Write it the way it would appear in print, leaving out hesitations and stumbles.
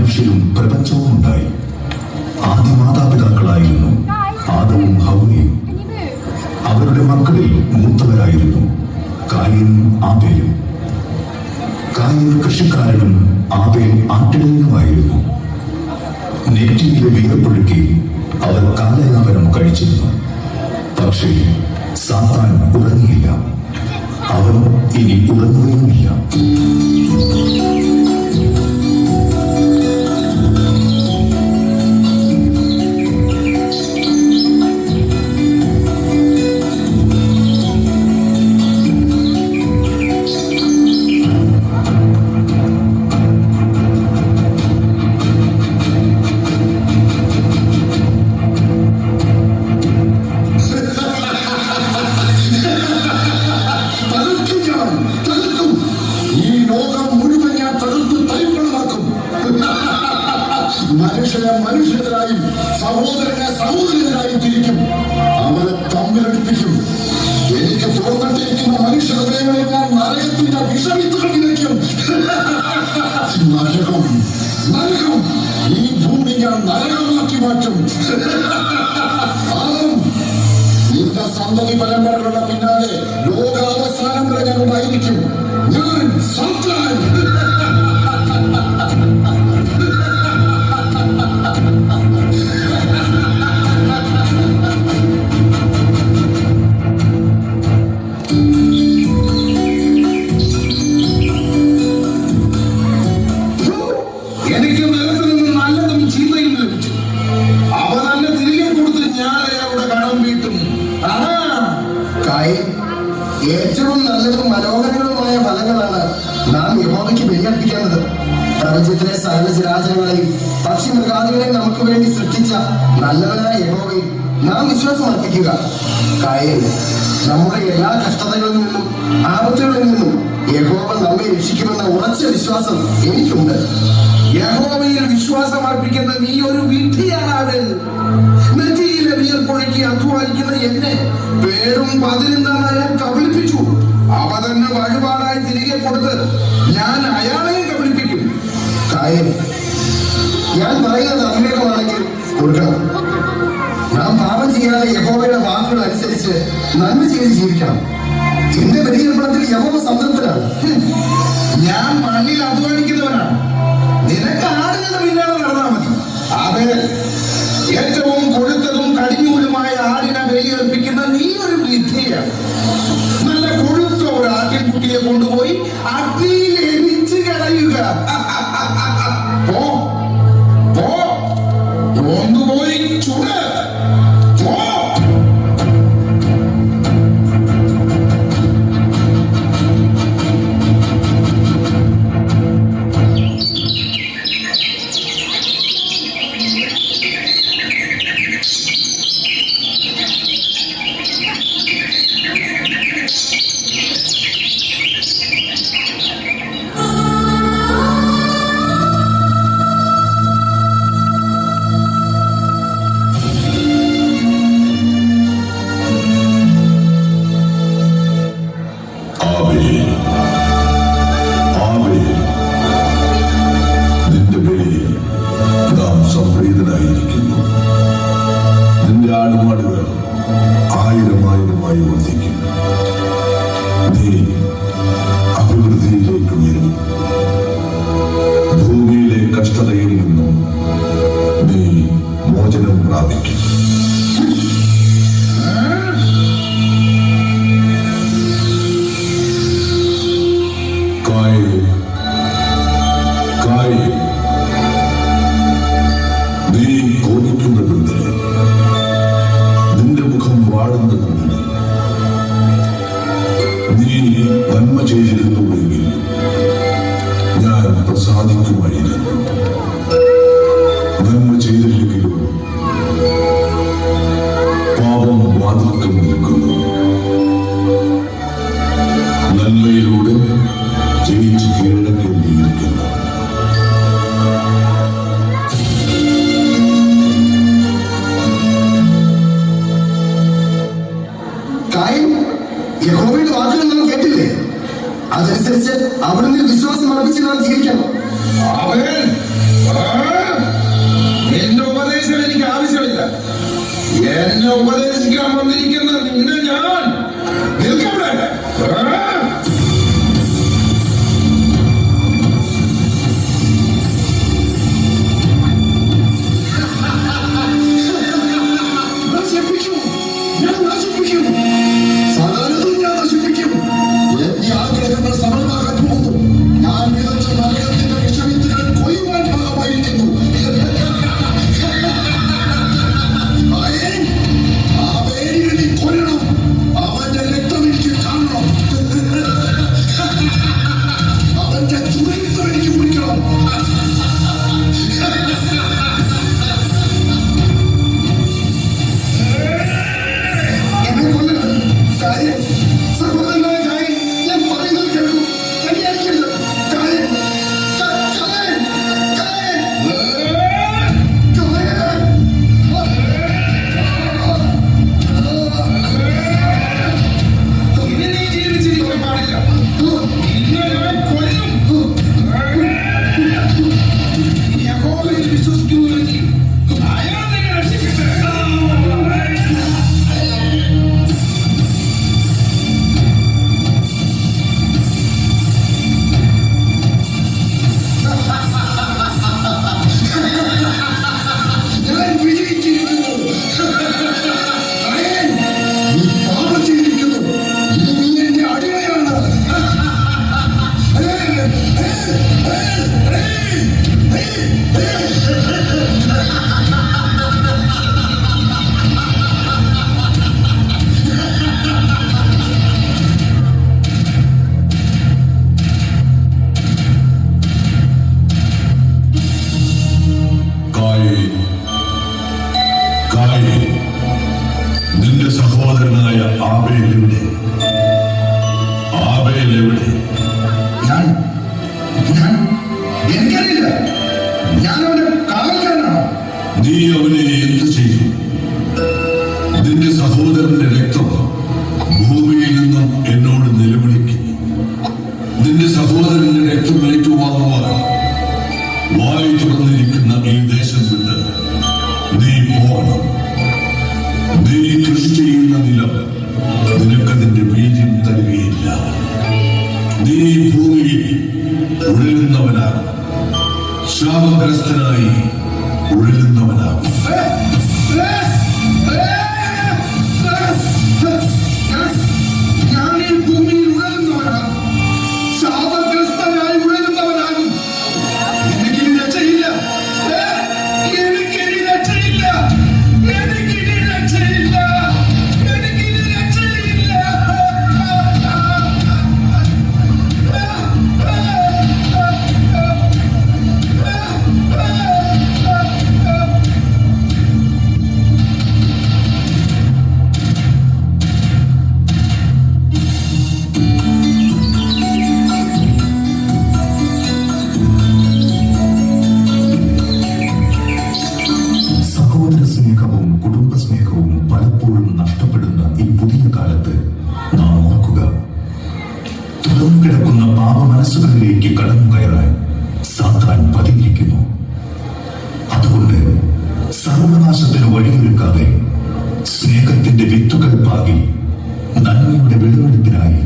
മനുഷ്യരും പ്രപഞ്ചവും ഉണ്ടായി. ആദ്യ മാതാപിതാക്കളായിരുന്നു ആദവും ഹവ്വയും. അവരുടെ മക്കളിൽ മൂത്തവരായിരുന്നു കായനും ആബേലും. കായൻ കൃഷിക്കാരനും ആബേൽ ആട്ടിടയനുമായിരുന്നു. നെറ്റിയിലെ വിയർപ്പൊഴുക്കി അവർ കാലയാപനം കഴിച്ചിരുന്നു. പക്ഷേ സാത്താൻ ഉറങ്ങിയില്ല. അവൻ ഇനി ഉറങ്ങുകയുമില്ല. മനുഷ്യനെ മനുഷ്യരായും സഹോദരനെ സഹോദരനായും തിരിക്കും. അവരെ തമ്മിലടിപ്പിക്കും. എനിക്ക് തുറന്നിട്ടിരിക്കുന്ന മനുഷ്യ ഹൃദയങ്ങളെ ഞാൻ നരകത്തിന്റെ വിഷവിത്തുകൾ വിതയ്ക്കും. നരകം നരകം ഈ ഭൂമി ഞാൻ നരകമാക്കി മാറ്റും. നിന്റെ സന്തതി പരമ്പരകളുടെ പിന്നാലെ ലോകാവസാനം വരെ ഞാൻ ഉണ്ടായിരിക്കും. ഞാൻ സാത്താൻ. എനിക്ക് നിലത്ത് നിന്ന് നല്ലതും ചീത്തയും ലഭിച്ചു. അവ തന്നെ തിരികെ കൊടുത്ത് ഞാൻ അയാളുടെ കടം വീട്ടും. ഏറ്റവും നല്ലതും മനോഹരങ്ങളുമായ ഫലങ്ങളാണ് നാം യഹോവയ്ക്ക് ബലിയർപ്പിക്കേണ്ടത്. പ്രപഞ്ചത്തിലെ സകല ചരാചരങ്ങളെയും പക്ഷി മൃഗാദികളെയും നമുക്ക് വേണ്ടി സൃഷ്ടിച്ച നല്ലവനായ യഹോവയിൽ നാം വിശ്വാസം അർപ്പിക്കുക. നമ്മുടെ എല്ലാ കഷ്ടതകളിൽ നിന്നും ആപത്തുകളിൽ നിന്നും യഹോവ നമ്മെ രക്ഷിക്കുമെന്ന ഉറച്ച വിശ്വാസം എനിക്കുണ്ട്. യഹോവയിൽ വിശ്വാസം അർപ്പിക്കുന്ന നീ ഒരു വിഡ്ഢിയാണ്. അവൻ നെറ്റിയിലെ വിയർപ്പൊഴുക്കി അധ്വാനിക്കുന്ന എന്നെ പേരും പതിരും അയാൾ കബളിപ്പിച്ചു. അവ തന്നെ വഴിപാടായി തിരികെ കൊടുത്ത് ഞാൻ അയാളെയും കബളിപ്പിക്കും. ഞാൻ പറയുന്നത് അവിവേകമാണെങ്കിൽ കൊടുക്കണം. നാം പാപം ചെയ്യാതെ യഹോവയുടെ വാക്കുകൾ അനുസരിച്ച് നന്മ ചെയ്ത് ജീവിക്കണം. എന്റെ ബലിയർപ്പണത്തിൽ യഹോവ സംതൃപ്തനാണ്. ഞാൻ മണ്ണിൽ അധ്വാനിക്കുന്നവനാണ്. നിനക്ക് ആടുകളുടെ പിന്നാലെ നടന്നാൽ മതി. അവൻ ഏറ്റവും കൊഴുത്തതും കടിഞ്ഞൂലുമായ ആടിനെ ബലിയർപ്പിക്കുന്ന നീ ഒരു വിഡ്ഢിയാണ്. നല്ല കൊഴുത്ത ഒരു ആട്ടിൻകുട്ടിയെ കൊണ്ടുപോയി അഗ്നിയിൽ എരിച്ച് കളയുക. പോ പോ, കൊണ്ടുപോയി ചുട്. പോ. നിന്റെ ബലിയിൽ നാം സംപ്രീതനായിരിക്കുന്നു. നിന്റെ ആടുമാടുകൾ ആയിരമായിരമായി വർദ്ധിക്കും. നീ അഭിവൃദ്ധിയിലേക്ക് ഉയരും. ഭൂമിയിലെ കഷ്ടതയിൽ നിന്നും നീ മോചനം പ്രാപിക്കും. നീ കോപിക്കുന്നതെന്തിന്? നിന്റെ മുഖം വാടുന്നതെന്തിന്? നീ നന്മ ചെയ്തിരുന്നുവെങ്കിൽ ഞാൻ പ്രസാദിക്കുമായിരുന്നു. നന്മ ചെയ്തില്ലെങ്കിലും പാപം വാതിൽക്കൽ നിൽക്കുന്നു. നന്മയിലൂടെ ജയിച്ച് കീഴടക്കേണ്ടിയിരിക്കുന്നു. യഹോവയുടെ വാക്കുകൾ നാം കേട്ടില്ലേ? അതനുസരിച്ച് അവിടുന്ന് വിശ്വാസം അർപ്പിച്ച് നാം ജീവിക്കണം. എന്നെ ഉപദേശിക്കാൻ വന്നിരിക്കുന്ന നിന്നെ ഞാൻ നിൽക്കവിടെ. നശിപ്പിക്കും, ഞാൻ നശിപ്പിക്കും, സകലതും ഞാൻ നശിപ്പിക്കും. എന്റെ ആഗ്രഹങ്ങൾ സഫലമാകാൻ പോകുന്നു. ഞാൻ വിതച്ച നരകത്തിന്റെ വിഷവിത്തുകൾ കൊയ്യുവാൻ ഭാഗമായിരിക്കുന്നു. ആ വേരിനെ നീ കൊല്ലണം. അവന്റെ രക്തം എനിക്ക് കാണണം. അവന്റെ ചുവരിത്തം എനിക്ക് കുടിക്കണം. എന്നെ കൊല്ലണം. കാര്യം സഹോദരനായ കാര്യം ഞാൻ പറയുന്നത് കേൾക്കും. ശരിയായിരിക്കരുത്. കാര്യം കാര്യം കാര്യം ഇനി നീ ജീവിച്ചിരിക്കാൻ പാടില്ല. നിന്നെ ഞാൻ കൊല്ലും. നീ യഹോവയിൽ വിശ്വസിക്കുന്നുവെങ്കിൽ അയാൾ നിന്നെ രക്ഷിക്കട്ടെ. ഞാൻ വിജയിച്ചിരിക്കുന്നു. അയൻ, നീ പാപം ചെയ്തിരിക്കുന്നു. ഇനി നീ എന്റെ അടിമയാണ്. കായേ, കായേ, നിന്റെ സഹോദരനായ ആബേൽ എവിടെ? ആബേൽ എവിടെ? ഞാൻ ഞാൻ എനിക്കറിയില്ല. ഞാൻ അവന്റെ കാവൽക്കാരനാണോ? നീ അവനെ എന്ത് ചെയ്തു? നിന്റെ സഹോദരന്റെ രക്തം ഭൂമിയിൽ നിന്നും എന്നോട് നിലവിളിക്കുന്നു. നിന്റെ സഹോദരന്റെ രക്തം ഏറ്റുവാങ്ങുവാൻ വായി തുറന്നിരിക്കുന്ന ഈ ദേശം വിട്ട് നീ പോകണം. നീ കൃഷി ചെയ്യുന്ന നിലം നിനക്കതിന്റെ വീര്യം തരികയില്ല. നീ ഭൂമിയിൽ ഉഴലുന്നവനാകും. ശാപഗ്രസ്തനായി ഉഴലുന്നവനാകും. ഞാൻ ഈ ഭൂമിയിൽ ഉഴലുന്നവനാണ്. ശാപഗ്രസ്തനായി ഉഴലുന്നവനാകും. എനിക്കിനി രക്ഷയില്ല. എനിക്കിനി രക്ഷയില്ല. എനിക്കിനി രക്ഷയില്ല. എനിക്കിനി രക്ഷയില്ല. സഹോദര സ്നേഹവും കുടുംബ സ്നേഹവും പലപ്പോഴും നഷ്ടപ്പെടുന്ന ഈ പുതിയ കാലത്ത് നാം ഓർക്കുക, തുറന്നു കിടക്കുന്ന പാപമനസ്സുകളിലേക്ക് കടന്നു കയറാൻ സാത്താൻ പതിയിരിക്കുന്നു. അതുകൊണ്ട് സർവനാശത്തിന് വഴിയൊരുക്കാതെ സ്നേഹത്തിന്റെ വിത്തുകൾ പാകി നന്മയുടെ വിളവെടുപ്പിനായി